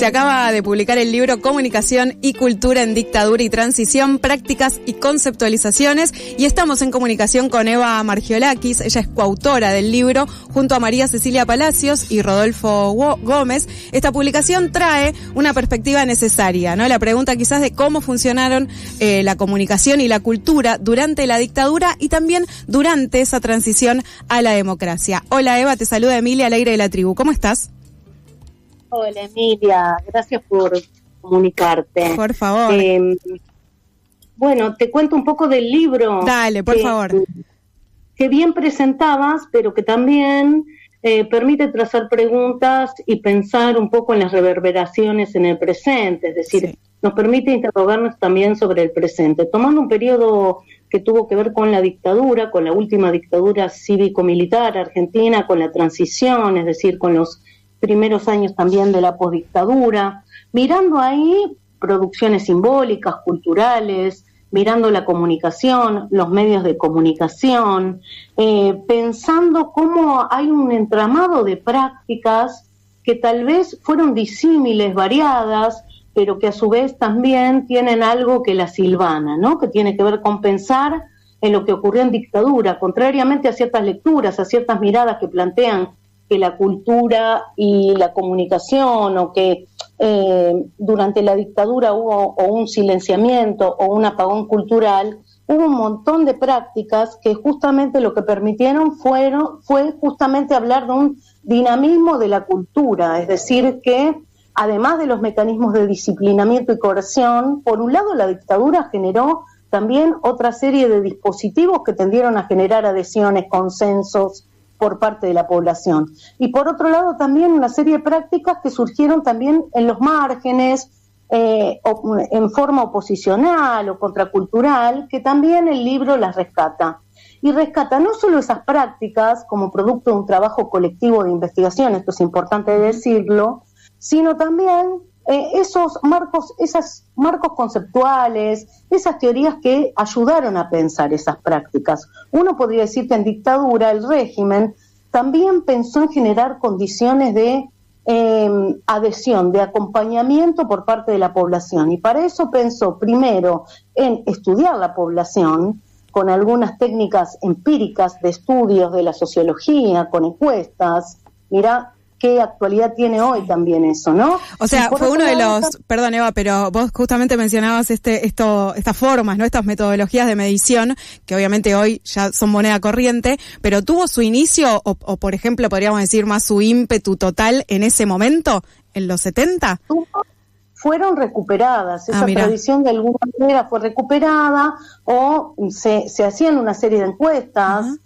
Se acaba de publicar el libro Comunicación y Cultura en Dictadura y Transición, Prácticas y Conceptualizaciones, y estamos en comunicación con Eva Margiolakis. Ella es coautora del libro junto a María Cecilia Palacios y Rodolfo Gómez. Esta publicación trae una perspectiva necesaria, ¿no? La pregunta quizás de cómo funcionaron la comunicación y la cultura durante la dictadura y también durante esa transición a la democracia. Hola Eva, te saluda Emilia Alegre de la Tribu. ¿Cómo estás? Hola Emilia, gracias por comunicarte. Por favor. Bueno, te cuento un poco del libro. Dale, por favor. Que bien presentabas, pero que también permite trazar preguntas y pensar un poco en las reverberaciones en el presente, es decir, sí, nos permite interrogarnos también sobre el presente, tomando un periodo que tuvo que ver con la dictadura, con la última dictadura cívico-militar argentina, con la transición, es decir, con los primeros años también de la posdictadura, mirando ahí producciones simbólicas, culturales, mirando la comunicación, los medios de comunicación, pensando cómo hay un entramado de prácticas que tal vez fueron disímiles, variadas, pero que a su vez también tienen algo que las hilvana, ¿no? Que tiene que ver con pensar en lo que ocurrió en dictadura, contrariamente a ciertas lecturas, a ciertas miradas que plantean que la cultura y la comunicación o que durante la dictadura hubo o un silenciamiento o un apagón cultural, hubo un montón de prácticas que justamente lo que permitieron fue justamente hablar de un dinamismo de la cultura, es decir, que además de los mecanismos de disciplinamiento y coerción, por un lado la dictadura generó también otra serie de dispositivos que tendieron a generar adhesiones, consensos por parte de la población. Y por otro lado también una serie de prácticas que surgieron también en los márgenes, en forma oposicional o contracultural, que también el libro las rescata. Y rescata no solo esas prácticas como producto de un trabajo colectivo de investigación, esto es importante decirlo, sino también esos marcos conceptuales, esas teorías que ayudaron a pensar esas prácticas. Uno podría decir que en dictadura el régimen también pensó en generar condiciones de adhesión, de acompañamiento por parte de la población, y para eso pensó primero en estudiar la población con algunas técnicas empíricas de estudios de la sociología, con encuestas. Mirá qué actualidad tiene hoy también eso, ¿no? O sea, fue uno de los, perdón Eva, pero vos justamente mencionabas estas formas, ¿no? Estas metodologías de medición, que obviamente hoy ya son moneda corriente, pero tuvo su inicio, o por ejemplo, podríamos decir más su ímpetu total en ese momento, en los 70? Fueron recuperadas, esa tradición de alguna manera fue recuperada, o se hacían una serie de encuestas. Uh-huh.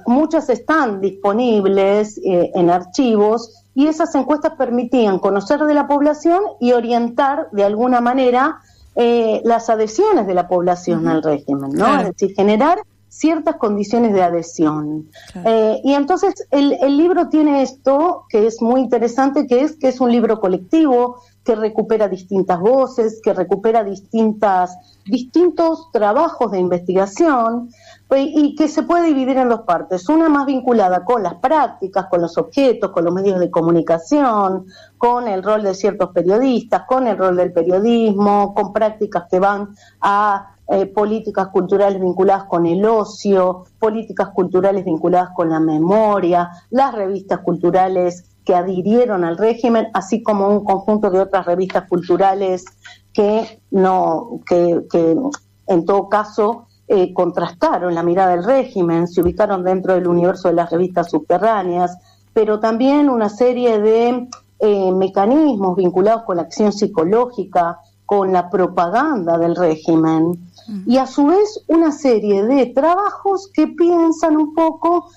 Muchas están disponibles en archivos, y esas encuestas permitían conocer de la población y orientar de alguna manera las adhesiones de la población al régimen, ¿no? Claro. Es decir, generar ciertas condiciones de adhesión. Claro. Y entonces el libro tiene esto que es muy interesante, que es un libro colectivo que recupera distintas voces, que recupera distintos trabajos de investigación, y que se puede dividir en dos partes, una más vinculada con las prácticas, con los objetos, con los medios de comunicación, con el rol de ciertos periodistas, con el rol del periodismo, con prácticas que van a políticas culturales vinculadas con el ocio, políticas culturales vinculadas con la memoria, las revistas culturales que adhirieron al régimen, así como un conjunto de otras revistas culturales que en todo caso contrastaron la mirada del régimen, se ubicaron dentro del universo de las revistas subterráneas, pero también una serie de mecanismos vinculados con la acción psicológica, con la propaganda del régimen, y a su vez una serie de trabajos que piensan un poco,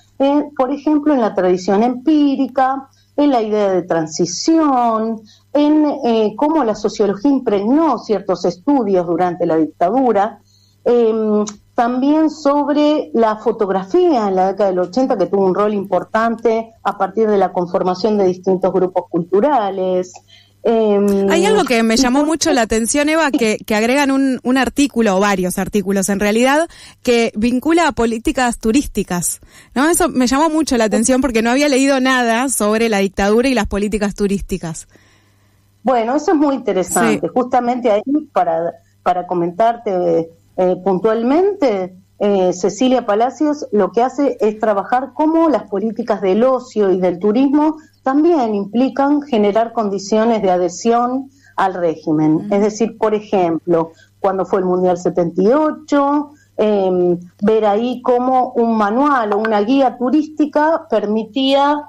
por ejemplo, en la tradición empírica, en la idea de transición, en cómo la sociología impregnó ciertos estudios durante la dictadura, también sobre la fotografía en la década del 80, que tuvo un rol importante a partir de la conformación de distintos grupos culturales. Hay algo que me llamó mucho la atención, Eva, que agregan un artículo, o varios artículos en realidad, que vincula a políticas turísticas, ¿no? Eso me llamó mucho la atención porque no había leído nada sobre la dictadura y las políticas turísticas. Bueno, eso es muy interesante. Sí. Justamente ahí, para comentarte puntualmente, Cecilia Palacios lo que hace es trabajar cómo las políticas del ocio y del turismo también implican generar condiciones de adhesión al régimen. Es decir, por ejemplo, cuando fue el Mundial 78, ver ahí cómo un manual o una guía turística permitía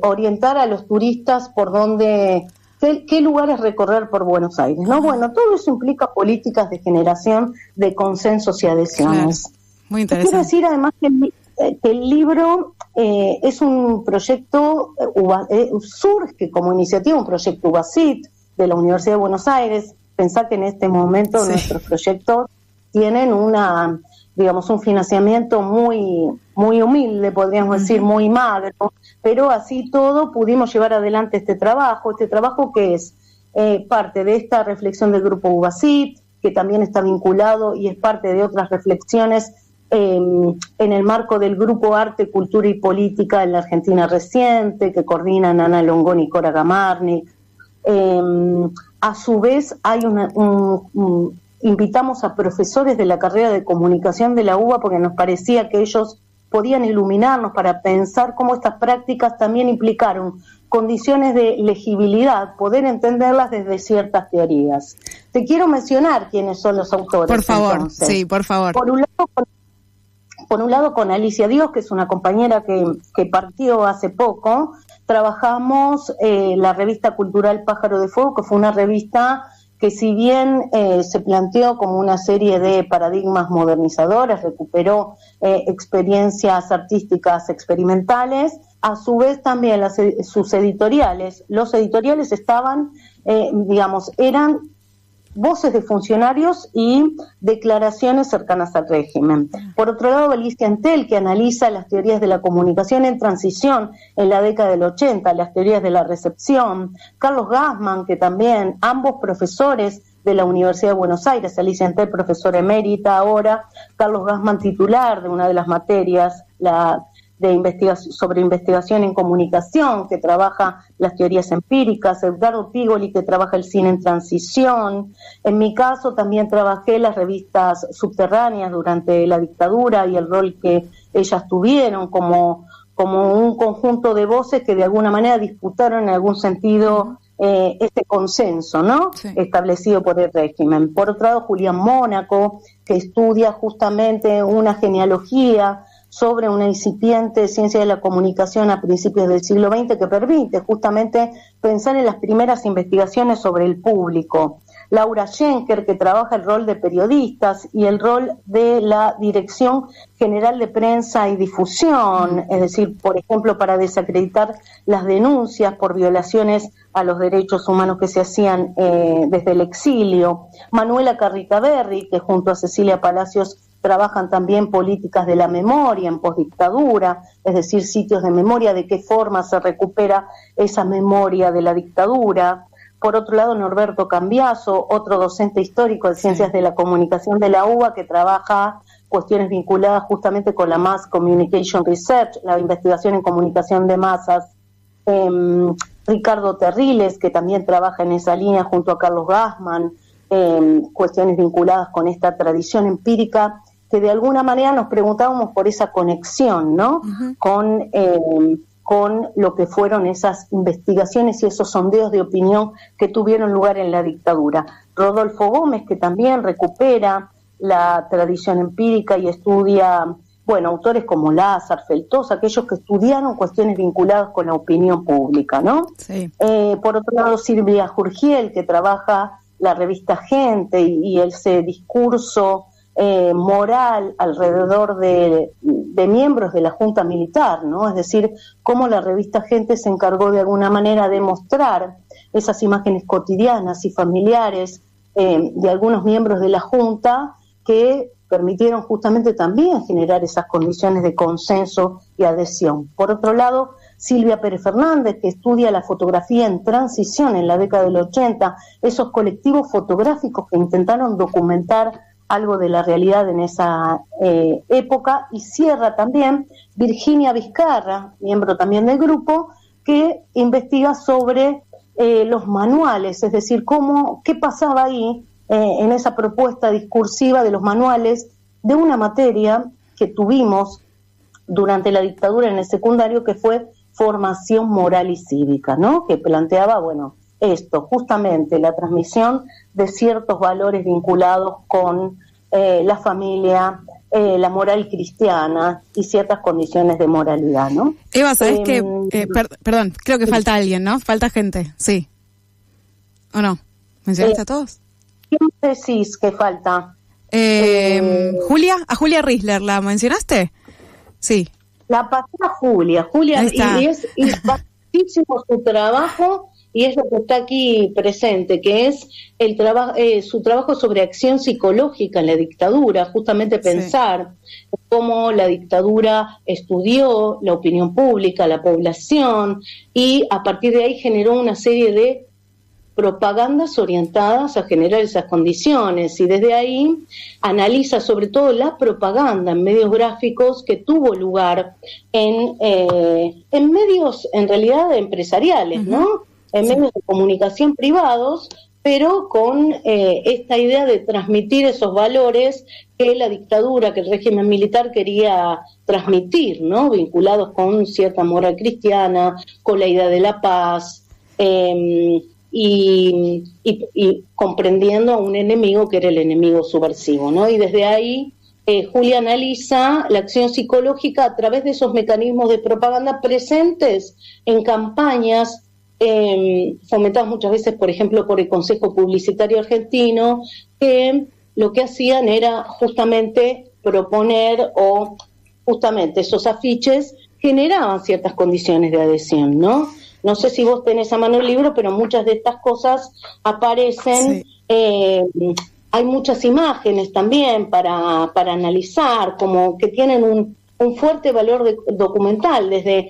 orientar a los turistas por dónde, qué lugares recorrer por Buenos Aires, ¿no? Bueno, todo eso implica políticas de generación de consensos y adhesiones. Claro. Muy interesante. Quiero decir además que el libro es un proyecto, surge como iniciativa, un proyecto UBASIT de la Universidad de Buenos Aires. Pensá que en este momento nuestros proyectos tienen un financiamiento muy humilde, podríamos decir, muy magro, pero así todo pudimos llevar adelante este trabajo que es parte de esta reflexión del grupo UBASIT, que también está vinculado y es parte de otras reflexiones en el marco del grupo Arte, Cultura y Política en la Argentina Reciente, que coordinan Ana Longoni y Cora Gamarnik. A su vez hay invitamos a profesores de la carrera de comunicación de la UBA porque nos parecía que ellos podían iluminarnos para pensar cómo estas prácticas también implicaron condiciones de legibilidad, poder entenderlas desde ciertas teorías. Te quiero mencionar quiénes son los autores. Por favor, entonces. Sí, por favor. Por un lado con Alicia Dios, que es una compañera que partió hace poco. Trabajamos la revista cultural Pájaro de Fuego, que fue una revista que si bien se planteó como una serie de paradigmas modernizadores, recuperó experiencias artísticas experimentales, a su vez también sus editoriales, los editoriales estaban, eran voces de funcionarios y declaraciones cercanas al régimen. Por otro lado, Alicia Entel, que analiza las teorías de la comunicación en transición en la década del 80, las teorías de la recepción. Carlos Gassman, que también, ambos profesores de la Universidad de Buenos Aires, Alicia Entel, profesora emérita ahora, Carlos Gassman, titular de una de las materias, sobre investigación en comunicación, que trabaja las teorías empíricas, Edgardo Pigoli, que trabaja el cine en transición. En mi caso también trabajé las revistas subterráneas durante la dictadura y el rol que ellas tuvieron como un conjunto de voces que de alguna manera disputaron en algún sentido este consenso, ¿no? Sí. Establecido por el régimen. Por otro lado, Julián Mónaco, que estudia justamente una genealogía sobre una incipiente ciencia de la comunicación a principios del siglo XX que permite justamente pensar en las primeras investigaciones sobre el público. Laura Schenker, que trabaja el rol de periodistas y el rol de la Dirección General de Prensa y Difusión, es decir, por ejemplo, para desacreditar las denuncias por violaciones a los derechos humanos que se hacían desde el exilio. Manuela Carricaberri, que junto a Cecilia Palacios trabajan también políticas de la memoria en posdictadura, es decir, sitios de memoria, de qué forma se recupera esa memoria de la dictadura. Por otro lado, Norberto Cambiaso, otro docente histórico de Ciencias de la Comunicación de la UBA, que trabaja cuestiones vinculadas justamente con la Mass Communication Research, la investigación en comunicación de masas. Ricardo Terriles, que también trabaja en esa línea junto a Carlos Gassman, cuestiones vinculadas con esta tradición empírica, que de alguna manera nos preguntábamos por esa conexión, ¿no? Con lo que fueron esas investigaciones y esos sondeos de opinión que tuvieron lugar en la dictadura. Rodolfo Gómez, que también recupera la tradición empírica y estudia, autores como Lázaro, Feltos, aquellos que estudiaron cuestiones vinculadas con la opinión pública, ¿no? Sí. Por otro lado, Silvia Jurgiel, que trabaja la revista Gente y ese discurso moral alrededor de miembros de la Junta Militar, ¿no? Es decir, cómo la revista Gente se encargó de alguna manera de mostrar esas imágenes cotidianas y familiares de algunos miembros de la Junta que permitieron justamente también generar esas condiciones de consenso y adhesión. Por otro lado, Silvia Pérez Fernández, que estudia la fotografía en transición en la década del 80, esos colectivos fotográficos que intentaron documentar algo de la realidad en esa época, y cierra también Virginia Vizcarra, miembro también del grupo, que investiga sobre los manuales, es decir, qué pasaba ahí en esa propuesta discursiva de los manuales de una materia que tuvimos durante la dictadura en el secundario, que fue formación moral y cívica, ¿no? Que planteaba, bueno, esto, justamente la transmisión de ciertos valores vinculados con la familia, la moral cristiana y ciertas condiciones de moralidad, ¿no? Eva, ¿sabés qué? Perdón, creo que falta alguien, ¿no? Falta gente, sí. ¿O no? ¿Mencionaste a todos? ¿Quién decís que falta? Julia, a Julia Risler, ¿la mencionaste? Sí. La pasada Julia, y es vastísimo su trabajo, y es lo que está aquí presente, que es su trabajo sobre acción psicológica en la dictadura, justamente pensar cómo la dictadura estudió la opinión pública, la población, y a partir de ahí generó una serie de propagandas orientadas a generar esas condiciones, y desde ahí analiza sobre todo la propaganda en medios gráficos que tuvo lugar en medios en realidad empresariales, ¿no? En medios de comunicación privados, pero con esta idea de transmitir esos valores que la dictadura, que el régimen militar quería transmitir, ¿no? Vinculados con cierta moral cristiana, con la idea de la paz, y comprendiendo a un enemigo que era el enemigo subversivo, ¿no? Y desde ahí Julia analiza la acción psicológica a través de esos mecanismos de propaganda presentes en campañas fomentadas muchas veces, por ejemplo, por el Consejo Publicitario Argentino, que lo que hacían era justamente proponer, o justamente esos afiches generaban ciertas condiciones de adhesión, ¿no? No sé si vos tenés a mano el libro, pero muchas de estas cosas aparecen. Sí. Hay muchas imágenes también para analizar, como que tienen un fuerte valor documental, desde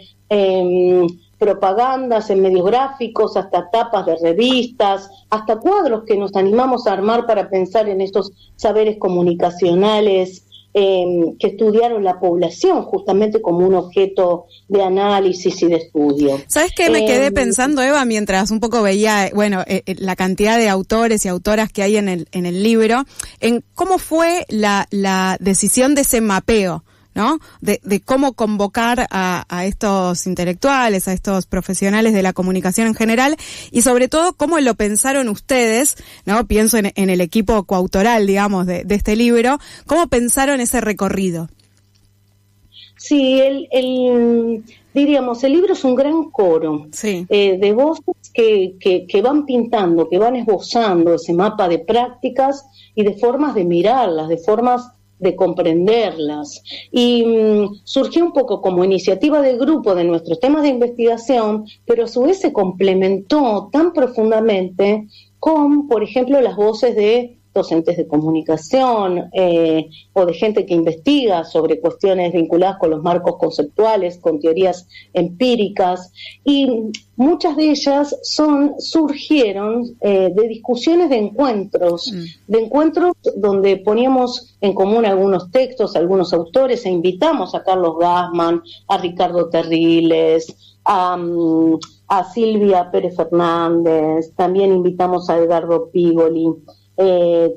propagandas en medios gráficos, hasta tapas de revistas, hasta cuadros que nos animamos a armar para pensar en estos saberes comunicacionales que estudiaron la población justamente como un objeto de análisis y de estudio. ¿Sabes qué? Me quedé pensando, Eva, mientras un poco veía, la cantidad de autores y autoras que hay en el libro, en cómo fue la decisión de ese mapeo, ¿no? De cómo convocar a estos intelectuales, a estos profesionales de la comunicación en general, y sobre todo cómo lo pensaron ustedes, ¿no? Pienso en el equipo coautoral, digamos, de este libro, cómo pensaron ese recorrido. Sí, diríamos, el libro es un gran coro, sí, de voces que van pintando, que van esbozando ese mapa de prácticas y de formas de mirarlas, de formas de comprenderlas, y surgió un poco como iniciativa de grupo de nuestros temas de investigación, pero a su vez se complementó tan profundamente con, por ejemplo, las voces de docentes de comunicación o de gente que investiga sobre cuestiones vinculadas con los marcos conceptuales, con teorías empíricas, y muchas de ellas surgieron de discusiones de encuentros donde poníamos en común algunos textos, algunos autores, e invitamos a Carlos Gassman, a Ricardo Terriles, a Silvia Pérez Fernández, también invitamos a Edgardo Pigoli,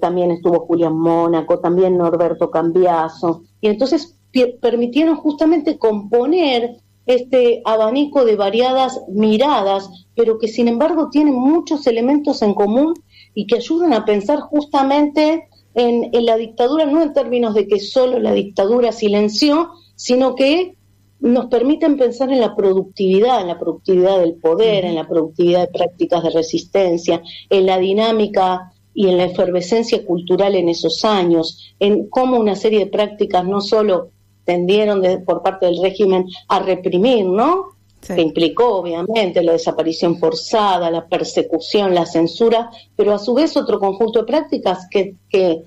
también estuvo Julián Mónaco, también Norberto Cambiaso, y entonces permitieron justamente componer este abanico de variadas miradas, pero que sin embargo tienen muchos elementos en común y que ayudan a pensar justamente en la dictadura, no en términos de que solo la dictadura silenció, sino que nos permiten pensar en la productividad del poder, en la productividad de prácticas de resistencia, en la dinámica y en la efervescencia cultural en esos años, en cómo una serie de prácticas no solo tendieron por parte del régimen a reprimir, ¿no? Sí. Que implicó obviamente la desaparición forzada, la persecución, la censura, pero a su vez otro conjunto de prácticas que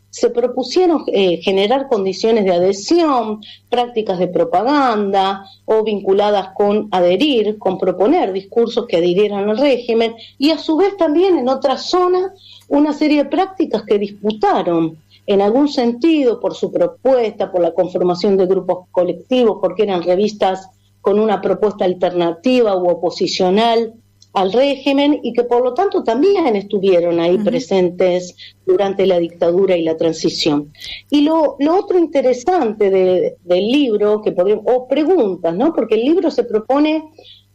se propusieron generar condiciones de adhesión, prácticas de propaganda o vinculadas con adherir, con proponer discursos que adhirieran al régimen, y a su vez también en otra zona una serie de prácticas que disputaron en algún sentido por su propuesta, por la conformación de grupos colectivos, porque eran revistas con una propuesta alternativa u oposicional al régimen y que por lo tanto también estuvieron ahí presentes durante la dictadura y la transición. Y lo otro interesante del libro, o preguntas, ¿no? Porque el libro se propone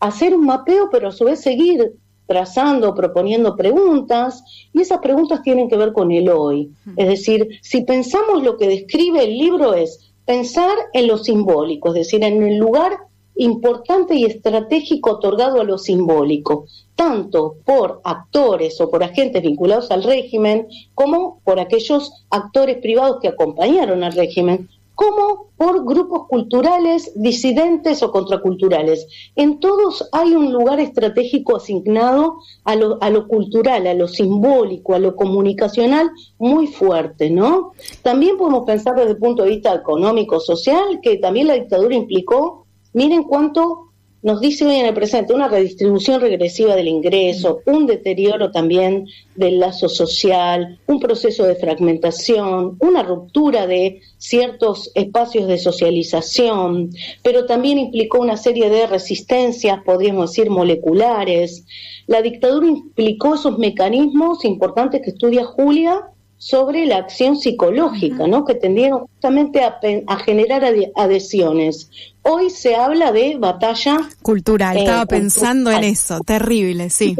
hacer un mapeo, pero a su vez seguir trazando, proponiendo preguntas, y esas preguntas tienen que ver con el hoy. Es decir, si pensamos lo que describe el libro es pensar en lo simbólico, es decir, en el lugar importante y estratégico otorgado a lo simbólico, tanto por actores o por agentes vinculados al régimen, como por aquellos actores privados que acompañaron al régimen, como por grupos culturales, disidentes o contraculturales. En todos hay un lugar estratégico asignado a lo cultural, a lo simbólico, a lo comunicacional muy fuerte, ¿no? También podemos pensar desde el punto de vista económico, social, que también la dictadura implicó, miren cuánto nos dice hoy en el presente, una redistribución regresiva del ingreso, un deterioro también del lazo social, un proceso de fragmentación, una ruptura de ciertos espacios de socialización, pero también implicó una serie de resistencias, podríamos decir, moleculares. La dictadura implicó esos mecanismos importantes que estudia Julia sobre la acción psicológica, ¿no? Que tendieron justamente a generar adhesiones. Hoy se habla de batalla cultural. Estaba pensando en eso, terrible, sí.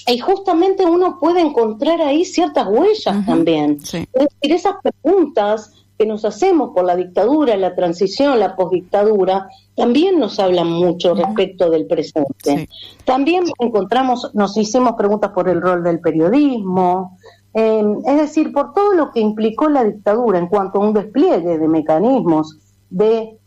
Y justamente uno puede encontrar ahí ciertas huellas también. Sí. Es decir, esas preguntas que nos hacemos por la dictadura, la transición, la posdictadura, también nos hablan mucho respecto del presente. Sí. También nos hicimos preguntas por el rol del periodismo, es decir, por todo lo que implicó la dictadura en cuanto a un despliegue de mecanismos de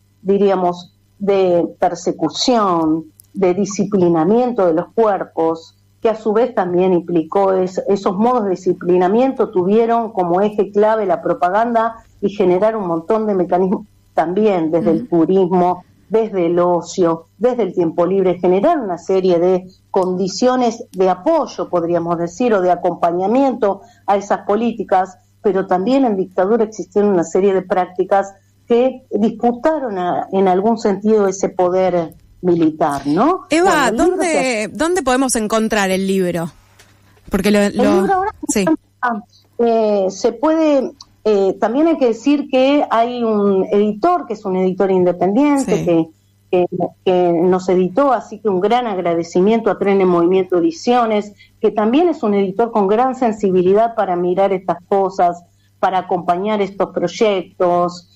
persecución, de disciplinamiento de los cuerpos, que a su vez también implicó esos modos de disciplinamiento tuvieron como eje clave la propaganda y generar un montón de mecanismos también desde el turismo, desde el ocio, desde el tiempo libre, generar una serie de condiciones de apoyo, podríamos decir, o de acompañamiento a esas políticas, pero también en dictadura existieron una serie de prácticas que disputaron en algún sentido ese poder militar, ¿no? Eva, bueno, ¿dónde podemos encontrar el libro? Porque el libro ahora se puede... también hay que decir que hay un editor, que es un editor independiente, que nos editó, así que un gran agradecimiento a Tren en Movimiento Ediciones, que también es un editor con gran sensibilidad para mirar estas cosas, para acompañar estos proyectos.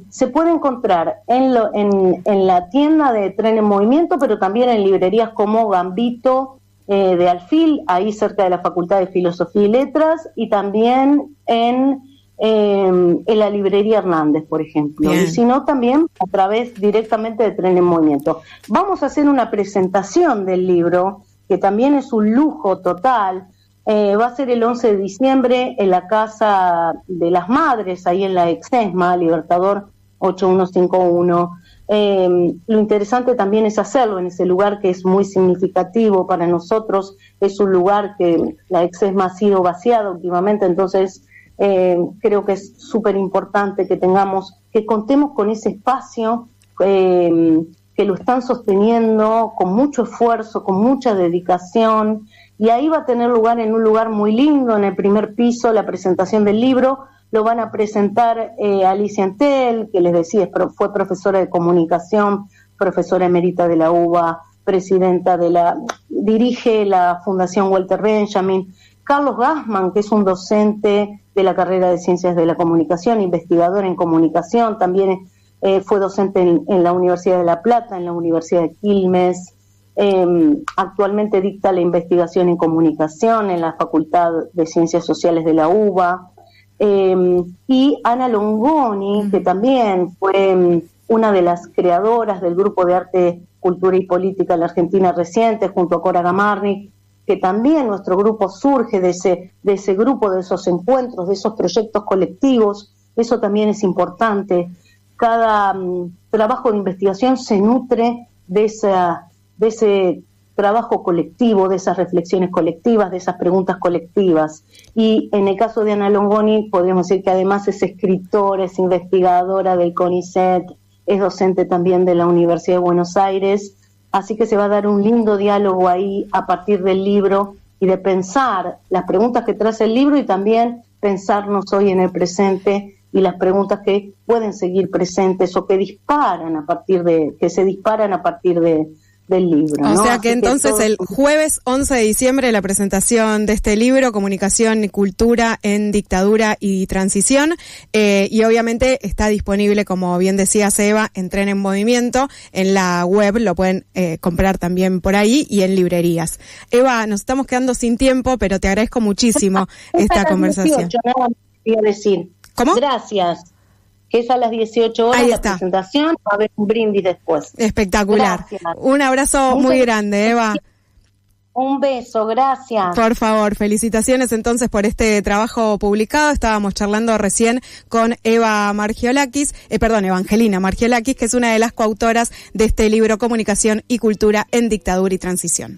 Se puede encontrar en la tienda de Tren en Movimiento, pero también en librerías como Gambito de Alfil, ahí cerca de la Facultad de Filosofía y Letras, y también en la librería Hernández, por ejemplo. Bien. Y si no, también a través directamente de Tren en Movimiento. Vamos a hacer una presentación del libro, que también es un lujo total. Va a ser el 11 de diciembre en la Casa de las Madres, ahí en la Exesma, Libertador 8151. Lo interesante también es hacerlo en ese lugar que es muy significativo para nosotros. Es un lugar que la Exesma ha sido vaciada últimamente, entonces creo que es súper importante que contemos con ese espacio, que lo están sosteniendo con mucho esfuerzo, con mucha dedicación, y ahí va a tener lugar en un lugar muy lindo, en el primer piso, la presentación del libro. Lo van a presentar Alicia Entel, que les decía, fue profesora de comunicación, profesora emérita de la UBA, dirige la Fundación Walter Benjamin. Carlos Gassman, que es un docente de la carrera de Ciencias de la Comunicación, investigador en comunicación, también fue docente en la Universidad de La Plata, en la Universidad de Quilmes. Actualmente dicta la investigación en comunicación en la Facultad de Ciencias Sociales de la UBA. Y Ana Longoni, que también fue una de las creadoras del Grupo de Arte, Cultura y Política en la Argentina reciente, junto a Cora Gamarnik, que también nuestro grupo surge de ese grupo, de esos encuentros, de esos proyectos colectivos. Eso también es importante. Cada trabajo de investigación se nutre de ese trabajo colectivo, de esas reflexiones colectivas, de esas preguntas colectivas. Y en el caso de Ana Longoni, podríamos decir que además es escritora, es investigadora del CONICET, es docente también de la Universidad de Buenos Aires, así que se va a dar un lindo diálogo ahí a partir del libro y de pensar las preguntas que trae el libro y también pensarnos hoy en el presente y las preguntas que pueden seguir presentes o que se disparan a partir del libro, ¿no? O sea Así que entonces el jueves 11 de diciembre la presentación de este libro, Comunicación y Cultura en Dictadura y Transición, y obviamente está disponible, como bien decía Eva, en Tren en Movimiento, en la web, lo pueden comprar también por ahí y en librerías. Eva, nos estamos quedando sin tiempo, pero te agradezco muchísimo esta conversación. 18, nada más quería decir. ¿Cómo? Gracias. Que es a las 18 horas la presentación, va a haber un brindis después. Espectacular. Gracias. Un abrazo muy grande, Eva. Un beso, gracias. Por favor, felicitaciones entonces por este trabajo publicado. Estábamos charlando recién con Evangelina Margiolakis, que es una de las coautoras de este libro Comunicación y Cultura en Dictadura y Transición.